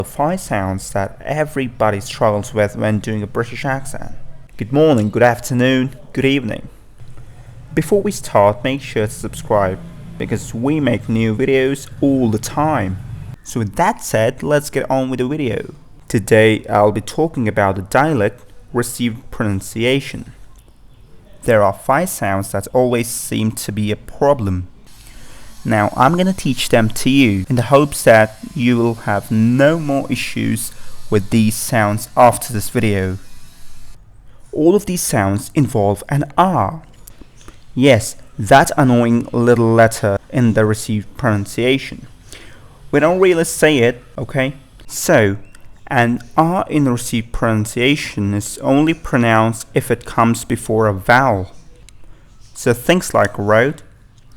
5 sounds that everybody struggles with when doing a British accent. Good morning, good afternoon, good evening. Before we start, make sure to subscribe because we make new videos all the time. So with that said, let's get on with the video. Today I'll be talking about the dialect received pronunciation. There are 5 sounds that always seem to be a problem. Now I'm gonna teach them to you in the hopes that you will have no more issues with these sounds after this video. All of these sounds involve an R. Yes, that annoying little letter in the received pronunciation. We don't really say it, okay? So, an R in the received pronunciation is only pronounced if it comes before a vowel. So things like road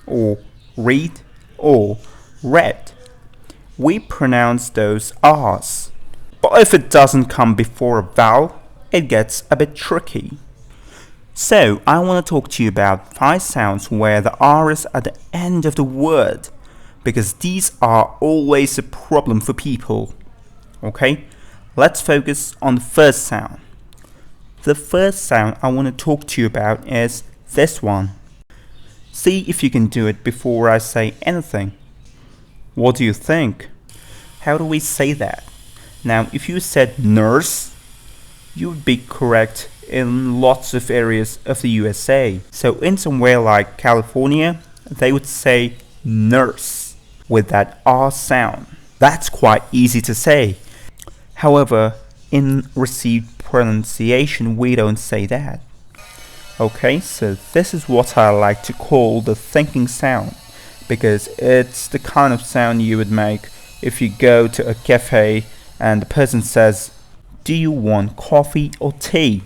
or read or red, we pronounce those R's. But if it doesn't come before a vowel, it gets a bit tricky. So I want to talk to you about 5 sounds where the R is at the end of the word, because these are always a problem for people. Okay, let's focus on the first sound. The first sound I want to talk to you about is this one. See if you can do it before I say anything. What do you think? How do we say that? Now, if you said nurse, you would be correct in lots of areas of the USA. So in somewhere like California, they would say nurse with that R sound. That's quite easy to say. However, in received pronunciation, we don't say that. Okay, so this is what I like to call the thinking sound, because it's the kind of sound you would make if you go to a cafe and the person says, "Do you want coffee or tea?"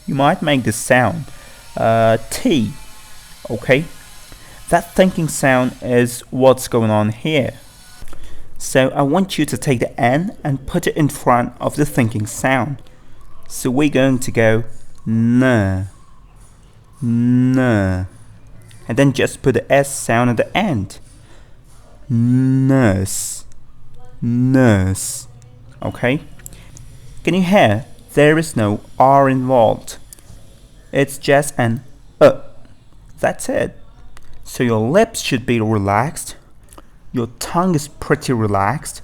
You might make this sound, tea. Okay, that thinking sound is what's going on here. So I want you to take the N and put it in front of the thinking sound. So we're going to go N. N, and then just put the S sound at the end. Nurse, nurse. Okay, can you hear? There is no R involved. It's just an That's it. So your lips should be relaxed. Your tongue is pretty relaxed.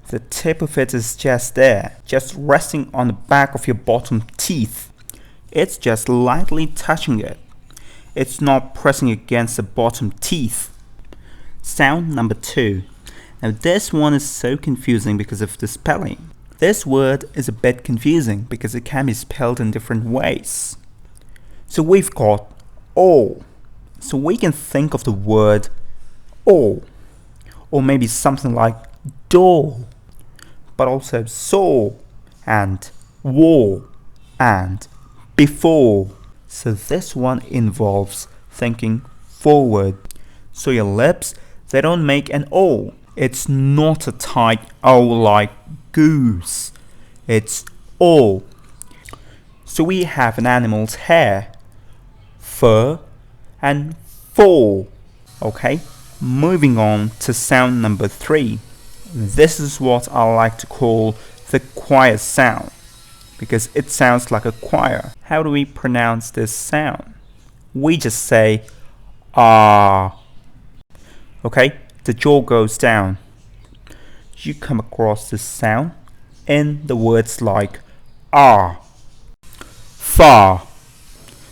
The tip of it is just there, just resting on the back of your bottom teeth. It's just lightly touching it. It's not pressing against the bottom teeth. Sound number 2. Now this one is so confusing because of the spelling. This word is a bit confusing because it can be spelled in different ways. So we've got O. So we can think of the word O, or maybe something like door, but also saw and war and before. So this one involves thinking forward. So your lips, they don't make an O. It's not a tight O like goose. It's O. So we have an animal's hair, fur and fall. Okay, moving on to sound number 3. This is what I like to call the choir sound, because it sounds like a choir. How do we pronounce this sound? We just say ah. Okay, the jaw goes down. You come across this sound in the words like ah, far.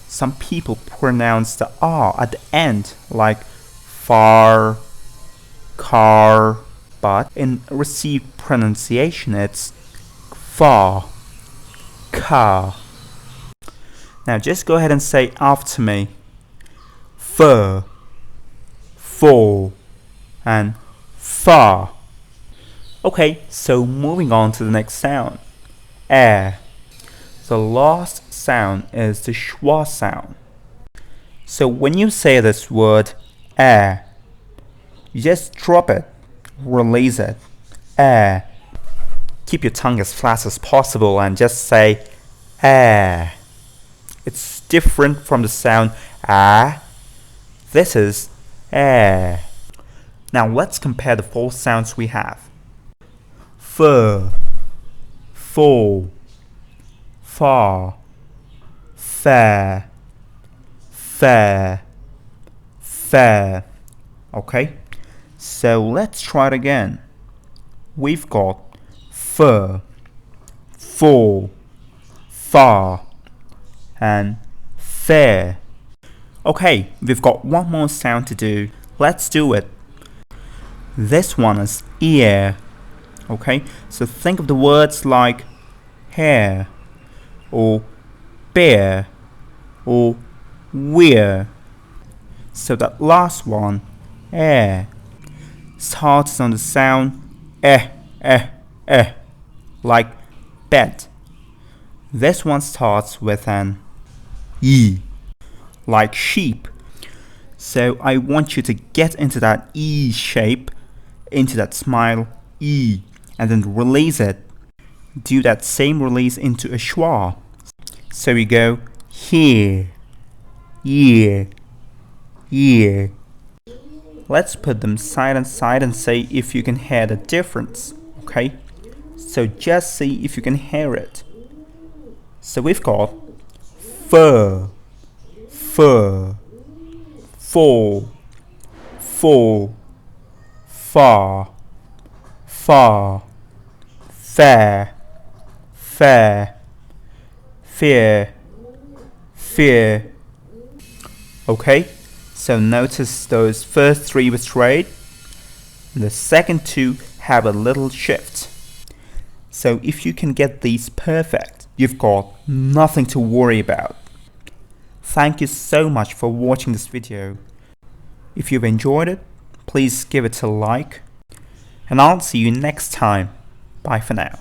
Some people pronounce the R at the end like far, car, but in received pronunciation it's far, car. Now just go ahead and say after me. Fur, fall, and far. Okay, so moving on to the next sound. Air. The last sound is the Schwa sound. So when you say this word air, you just drop it, release it, air. Keep your tongue as flat as possible and just say air. It's different from the sound ah. This is air. Now let's compare the 4 sounds we have. fur, full, far, fair, fair, fair. Okay, so let's try it again. We've got fur, full, far, and fair. Okay, we've got one more sound to do. Let's do it. This one is ear. Okay, so think of the words like hair, or bear, or weir. So that last one, air, starts on the sound eh, like bed. This one starts with an e, like sheep. So I want you to get into that e shape, into that smile e, and then release it. Do that same release into a schwa. So we go here, here, here. Let's put them side and side and say if you can hear the difference. Okay, so just see if you can hear it. So we've got fur, fur, full, full, far, far, fair, fair, fear, fear. Okay, so notice those first three were straight. The second two have a little shift. So if you can get these perfect, you've got nothing to worry about. Thank you so much for watching this video. If you've enjoyed it, please give it a like. And I'll see you next time. Bye for now.